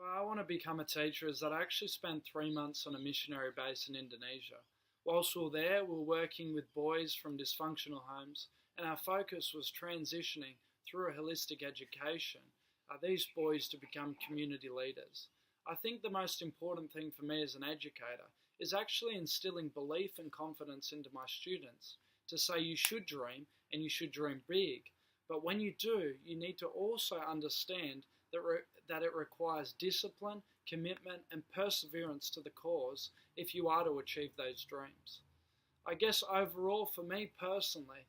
Why I want to become a teacher is that I actually spent 3 months on a missionary base in Indonesia. Whilst we were there, we were working with boys from dysfunctional homes, and our focus was transitioning through a holistic education these boys to become community leaders. I think the most important thing for me as an educator is actually instilling belief and confidence into my students to say you should dream and you should dream big. But when you do, you need to also understand that it requires discipline, commitment, and perseverance to the cause if you are to achieve those dreams. I guess overall, for me personally,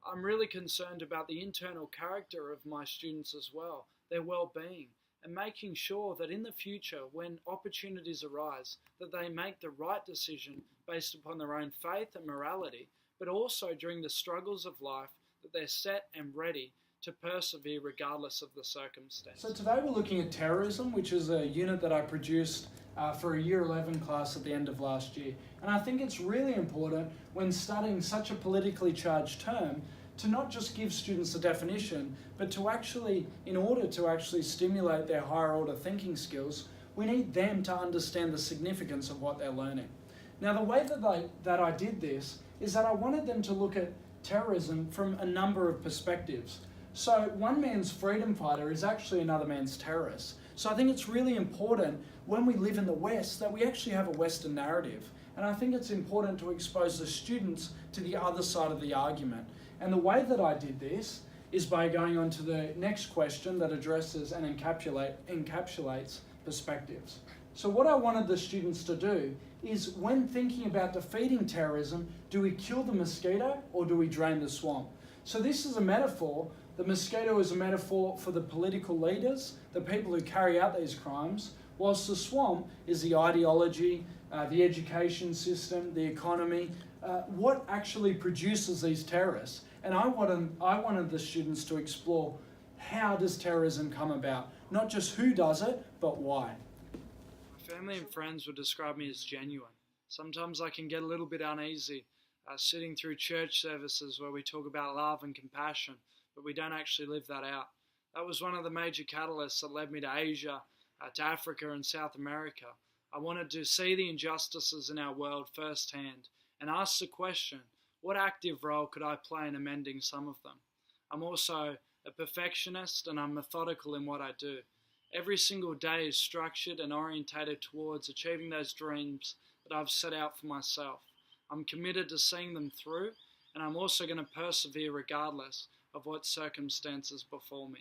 I'm really concerned about the internal character of my students as well, their well-being, and making sure that in the future, when opportunities arise, that they make the right decision based upon their own faith and morality, but also during the struggles of life, that they're set and ready to persevere regardless of the circumstance. So today we're looking at terrorism, which is a unit that I produced for a Year 11 class at the end of last year. And I think it's really important when studying such a politically charged term to not just give students a definition, but to actually, in order to actually stimulate their higher order thinking skills, we need them to understand the significance of what they're learning. Now, the way that I did this is that I wanted them to look at terrorism from a number of perspectives. So one man's freedom fighter is actually another man's terrorist. So I think it's really important when we live in the West that we actually have a Western narrative. And I think it's important to expose the students to the other side of the argument. And the way that I did this is by going on to the next question that addresses and encapsulates perspectives. So what I wanted the students to do is, when thinking about defeating terrorism, do we kill the mosquito or do we drain the swamp? So this is a metaphor. The mosquito is a metaphor for the political leaders, the people who carry out these crimes, whilst the swamp is the ideology, the education system, the economy, what actually produces these terrorists. And I wanted the students to explore, how does terrorism come about? Not just who does it, but why. My family and friends would describe me as genuine. Sometimes I can get a little bit uneasy sitting through church services where we talk about love and compassion, but we don't actually live that out. That was one of the major catalysts that led me to Asia, to Africa and South America. I wanted to see the injustices in our world firsthand and ask the question, what active role could I play in amending some of them? I'm also a perfectionist and I'm methodical in what I do. Every single day is structured and orientated towards achieving those dreams that I've set out for myself. I'm committed to seeing them through, and I'm also going to persevere regardless of what circumstances befall me.